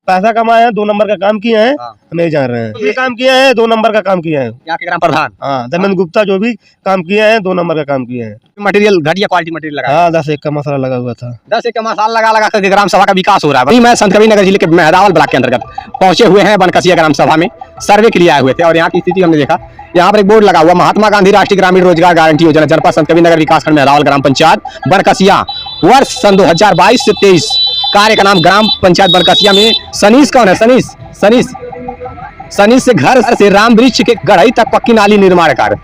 पैसा कमाए हैं, 2 नंबर का काम किए हैं, नहीं जान रहे हैं। ये काम किए हैं, 2 नंबर का काम किए हैं यहाँ के ग्राम प्रधान। हाँ, धर्मेंद्र गुप्ता जो भी काम किए हैं, 2 नंबर का काम किए हैं। मटेरियल घटिया क्वालिटी मटेरियल लगा। हाँ, 10 एक का मसाला लगा हुआ था। 10 एक का मसाला लगा लगा करके ग्राम सभा का विकास हो रहा है। मैं संत कबीरनगर जिले के मेहदावल ब्लॉक के अंतर्गत पहुंचे हुए हैं बनकसिया ग्राम सभा में, सर्वे के लिए आए हुए थे और यहाँ की स्थिति हमने देखा। यहाँ पर एक बोर्ड लगा हुआ, महात्मा गांधी राष्ट्रीय ग्रामीण रोजगार गारंटी योजना, जनपद संत कबीरनगर विकासखंड मेहदावल ग्राम पंचायत बनकसिया, वर्ष सन 2022 से 23। कार्य का नाम ग्राम पंचायत बनकसिया में सनीस कौन है? सनीस से घर से राम वृक्ष के गढ़ई तक पक्की नाली निर्माण कार्य,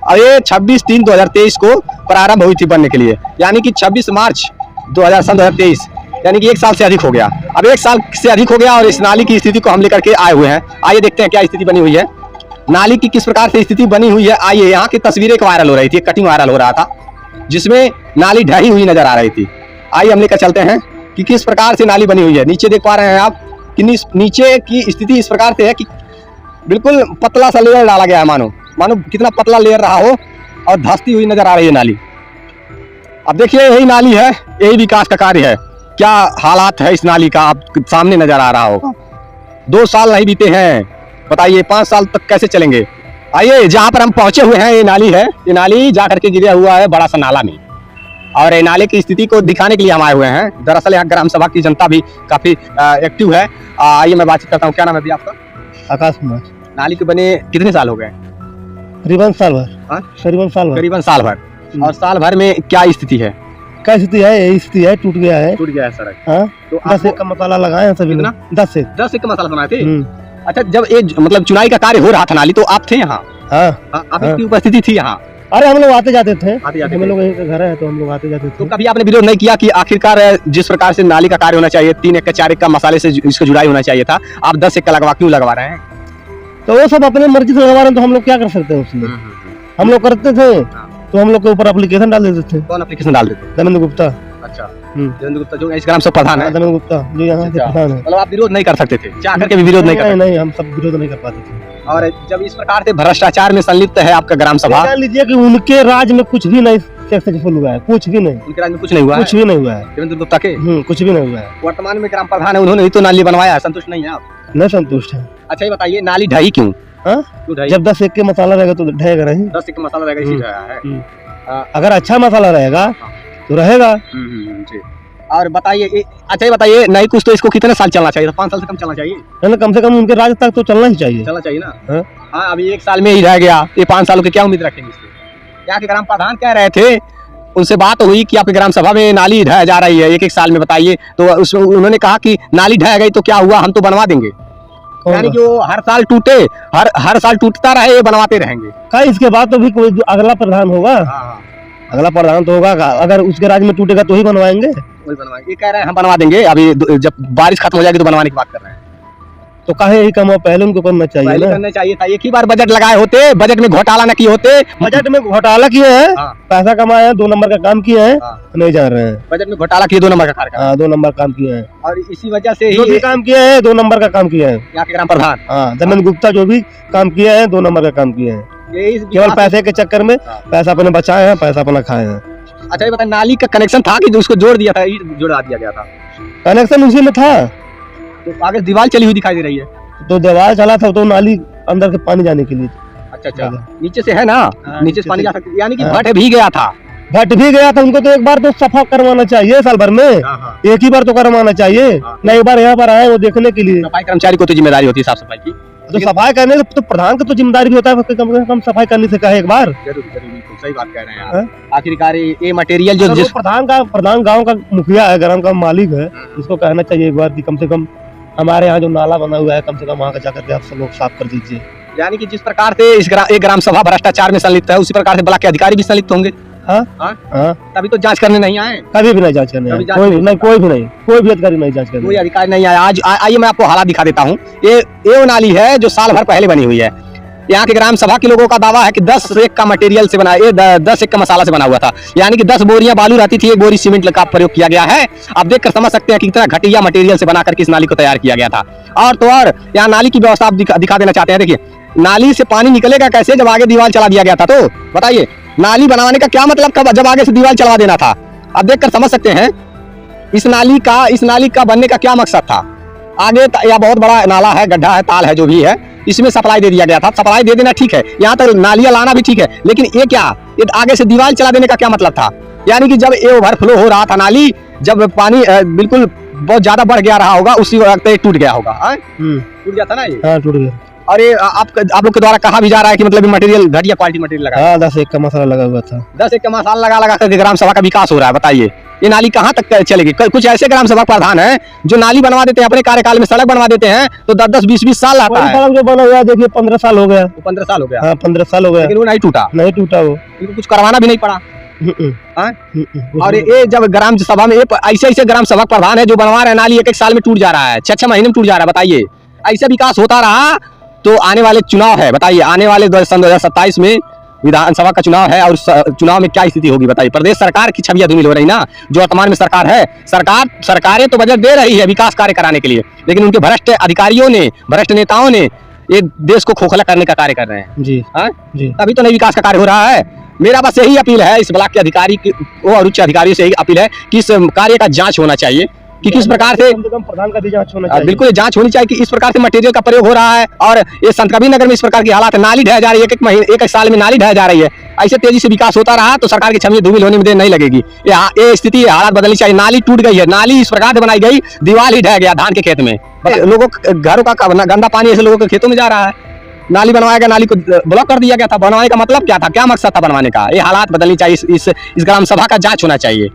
और ये 26/3/2023 को प्रारंभ हुई थी बनने के लिए, यानी कि 26 मार्च 2023, यानी कि 1 साल से अधिक हो गया। अब 1 साल से अधिक हो गया और इस नाली की स्थिति को हम लेकर के आए हुए हैं। आइए देखते हैं क्या स्थिति बनी हुई है, नाली की किस प्रकार से स्थिति बनी हुई है। आइए, यहाँ की तस्वीरें वायरल हो रही थी, कटिंग वायरल हो रहा था जिसमें नाली ढही हुई नजर आ रही थी। आइए हम लेकर चलते हैं कि किस प्रकार से नाली बनी हुई है। नीचे देख पा रहे हैं आप कि नीचे की स्थिति इस प्रकार से है कि बिल्कुल पतला सा लेयर डाला गया है, मानो कितना पतला लेयर रहा हो, और धंसती हुई नजर आ रही है नाली। अब देखिए, यही नाली है, यही विकास का कार्य है। क्या हालात है इस नाली का आप सामने नजर आ रहा होगा। 2 साल नहीं बीते हैं, बताइए 5 साल तक कैसे चलेंगे। आइए, जहाँ पर हम पहुंचे हुए हैं, ये नाली है। ये नाली जा करके गिरा हुआ है बड़ा सा नाला में, और ये नाले की स्थिति को दिखाने के लिए हम आए हुए हैं। दरअसल यहाँ ग्राम सभा की जनता भी काफी एक्टिव है। आइए मैं बातचीत करता हूँ। क्या नाम है भैया आपका? आकाश कुमार। नाली के बने कितने साल हो गए? करीबन साल भर। करीबन साल भर। और साल भर में क्या स्थिति है? क्या स्थिति है? यही स्थिति है, टूट गया है सड़क। हाँ, तो 10 एक का मसाला लगाए हैं सभी। 10 एक का मसाला बनाए थे। अच्छा, जब ये मतलब चुनाई का कार्य हो रहा था नाली, तो आप थे यहाँ? हाँ, आपकी उपस्थिति थी यहाँ? अरे हम लोग आते जाते थे, हम लोग यहीं का घर है तो हम लोग आते जाते थे। तो कभी आपने विरोध नहीं किया कि आखिरकार जिस प्रकार से नाली का कार्य होना चाहिए, 3 एक का 4 एक का मसाले से इसको जुड़ाई होना चाहिए था, आप 10 एक का क्यों लगवा रहे हैं? तो वो सब अपने मर्जी से लगवा रहे हैं, तो हम लोग क्या कर सकते हैं उसमें। हम लोग करते थे तो हम लोग के ऊपर एप्लीकेशन डाल देते थे। कौन एप्लीकेशन डाल देते? धर्मेंद्र गुप्ता। अच्छा, धर्मेंद्र गुप्ता जो इस ग्राम सभा प्रधान है। धर्मेंद्र गुप्ता जो यहाँ के प्रधान है। मतलब आप विरोध नहीं कर सकते थे, चाह करके भी विरोध नहीं कर? नहीं, हम सब विरोध नहीं कर पाते थे। और जब इस प्रकार से भ्रष्टाचार में संलिप्त है आपका ग्राम सभा, जान लीजिए कि उनके राज में कुछ भी नहीं सक्सेसफुल हुआ है, कुछ भी नहीं। उनके राज में कुछ नहीं हुआ, कुछ भी नहीं हुआ है। धर्मेंद्र गुप्ता के कुछ भी नहीं हुआ है। वर्तमान में ग्राम प्रधान है, उन्होंने ही तो नाली बनवाया है, संतुष्ट नहीं है आप? नहीं संतुष्ट है। अच्छा, ये बताइए, नाली ढही क्यों? जब 10 एक के मसाला रहेगा तो ढहेगा नहीं। 10 एक का मसाला रहेगा, इसी ढहा है। अगर अच्छा मसाला रहेगा तो रहेगा। और बताइए, अच्छा ये बताइए, नहीं कुछ तो इसको कितने साल चलना चाहिए था? 5 साल से कम चलना चाहिए? कम से कम उनके राज तक तो चलना ही चाहिए। चलना चाहिए ना। हाँ, अभी 1 साल में ही रह गया, ये 5 सालों की क्या उम्मीद रखेंगे इससे? यहाँ के ग्राम प्रधान कह रहे थे, उनसे बात हुई कि आपके ग्राम सभा में नाली ढह जा रही है 1-1 साल में, बताइए। तो उन्होंने कहा कि नाली ढह गई तो क्या हुआ, हम तो बनवा देंगे। यानी कि वो हर साल टूटे, हर साल टूटता रहे, ये बनवाते रहेंगे। क्या इसके बाद तो भी कोई अगला प्रधान होगा? अगला प्रधान तो होगा, अगर उसके राज में टूटेगा तो ही बनवाएंगे। वही बनवाएंगे, ये कह रहे हैं हम बनवा देंगे। अभी जब बारिश खत्म हो जाएगी तो बनवाने की बात कर रहे हैं। तो काहे ही कम पहले उनको करना चाहिए ना। करना चाहिए था, एक ही बार बजट लगाए होते, बजट में घोटाला न किए होते। बजट में घोटाला किए हैं, पैसा कमाए हैं, 2 नंबर का काम किए हैं, नहीं जान रहे हैं। बजट में घोटाला किए, 2 नंबर का कार्य। हाँ, 2 नंबर काम किए हैं, और इसी वजह से जो भी काम किए हैं 2 नंबर का काम किए हैं। यहाँ के ग्राम प्रधान धर्मेंद्र गुप्ता जो भी काम किए हैं 2 नंबर का काम किए हैं। केवल पैसे के चक्कर में पैसा अपने बचाए हैं, पैसा अपना खाए हैं। अच्छा, ये बता, नाली का कनेक्शन था कि उसको जोड़ दिया था, जोड़ा दिया गया था? कनेक्शन उसी में था, तो आगे दीवार चली हुई दिखाई दे रही है। तो दीवार चला था तो नाली अंदर के पानी जाने के लिए। अच्छा, नीचे से है ना, नीचे से पानी जा सकता है, यानी कि भट भी गया था। उनको तो एक बार तो सफा करवाना चाहिए साल भर में, एक ही बार तो करवाना चाहिए ना। एक बार यहाँ पर आए वो देखने के लिए। सफाई कर्मचारी को तो जिम्मेदारी होती है साफ सफाई की, तो सफाई करने से तो प्रधान का तो जिम्मेदारी भी होता है, कम से कम सफाई करने से कहे एक बार। जरूर, सही बात कह रहे हैं आप। आखिरकार ये मटेरियल जो जिस प्रधान गांव का मुखिया है, ग्राम का मालिक है, उसको कहना चाहिए एक बार कि कम से कम हमारे यहाँ जो नाला बना हुआ है, कम से कम वहाँ का जाकर के आप सब लोग साफ कर दीजिए। यानी कि जिस प्रकार से एक ग्राम सभा भ्रष्टाचार में संलिप्त है, उसी प्रकार से ब्लॉक के अधिकारी भी संलिप्त होंगे। तभी तो जांच करने नहीं आए। कभी भी नहीं जांच करने, कोई भी अधिकारी नहीं जांच करने, कोई अधिकारी नहीं आया। आज आइए मैं आपको हालात दिखा देता हूँ। ये वो नाली है जो साल भर पहले बनी हुई है। यहाँ के ग्राम सभा के लोगों का दावा है कि 10 एक का मटेरियल से बना, ये 10 एक का मसाला से बना हुआ था, यानी कि 10 बोरियां बालू रहती थी, 1 बोरी सीमेंट का प्रयोग किया गया है। आप देखकर समझ सकते हैं कि कितना घटिया मटेरियल से बनाकर इस नाली को तैयार किया गया था। और तो और यहाँ नाली की व्यवस्था आप दिखा देना चाहते हैं। देखिए, नाली से पानी निकलेगा कैसे जब आगे दीवार चला दिया गया था? तो बताइए, नाली बनवाने का क्या मतलब था जब आगे से दीवार चलवा देना था? आप देखकर समझ सकते हैं इस नाली का बनने का क्या मकसद था। आगे यह बहुत बड़ा नाला है, गड्ढा है, ताल है, जो भी है, इसमें सप्लाई दे दिया गया था। सप्लाई दे देना ठीक है, यहाँ तक नालियां लाना भी ठीक है, लेकिन ये क्या, ये आगे से दीवार चला देने का क्या मतलब था? यानी कि जब ये ओवरफ्लो हो रहा था नाली, जब पानी बिल्कुल बहुत ज्यादा बढ़ गया रहा होगा, उसी वक्त ये टूट गया होगा। टूट गया था ना ये? हाँ टूट गया। और ये आप लोग के द्वारा कहा भी जा रहा है कि मतलब मटेरियल घटिया क्वालिटी मटेरियल लगा। हाँ 10 एक का मसाला लगा हुआ था। 10 एक का मसाला लगा करके ग्राम सभा का विकास हो रहा है। बताइए ये नाली कहाँ तक चलेगी? कुछ ऐसे ग्राम सभा प्रधान हैं जो नाली बनवा देते हैं, अपने कार्यकाल में सड़क बनवा देते हैं, तो 10-10, 20-20 साल लगता है। सड़क जो बना हुआ है देखिए 15 साल हो गया। 15 साल हो गया। हाँ 15 साल हो गया, लेकिन वो नहीं टूटा। नहीं टूटा वो, इनको कुछ करवाना भी नहीं पड़ा। और ये जब ग्राम सभा में ऐसे ग्राम सभा प्रधान है जो बनवा रहे हैं नाली, 1-1 साल में टूट जा रहा है, 6-6 महीने में टूट जा रहा है। बताइए ऐसा विकास होता रहा तो आने वाले चुनाव है, बताइए आने वाले सन 2027 में विधानसभा का चुनाव है, और चुनाव में क्या स्थिति होगी बताइए। प्रदेश सरकार की छवियां धूमिल हो रही ना, जो वर्तमान में सरकार है। सरकारें तो बजट दे रही है विकास कार्य कराने के लिए, लेकिन उनके भ्रष्ट अधिकारियों ने, भ्रष्ट नेताओं ने ये देश को खोखला करने का कार्य कर रहे हैं जी। जी तभी तो नहीं विकास का कार्य हो रहा है। मेरा बस यही अपील है इस ब्लॉक के अधिकारी और उच्च अधिकारियों से, यही अपील है कि इस कार्य का जांच होना चाहिए कि किस प्रकार से, कम प्रधान का भी जांच होना चाहिए। बिल्कुल जांच होनी चाहिए कि इस प्रकार से मटेरियल का प्रयोग हो रहा है। और ये संत कबीर नगर में इस प्रकार की हालात है, नाली ढह जा रही है, 1-1 साल में नाली ढह जा रही है। ऐसे तेजी से विकास होता रहा तो सरकार की छवियां धूमिल होने में देर नहीं लगेगी। ये स्थिति, हालात बदलनी चाहिए। नाली टूट गई है, नाली इस प्रकार से बनाई गई, दीवार ही ढह गया धान के खेत में। लोगों घरों का गंदा पानी ऐसे लोगों के खेतों में जा रहा है। नाली बनवाया गया, नाली को ब्लॉक कर दिया गया था। बनवाने का मतलब क्या था, क्या मकसद था बनवाने का? ये हालात बदलनी चाहिए। इस ग्राम सभा का जांच होना चाहिए।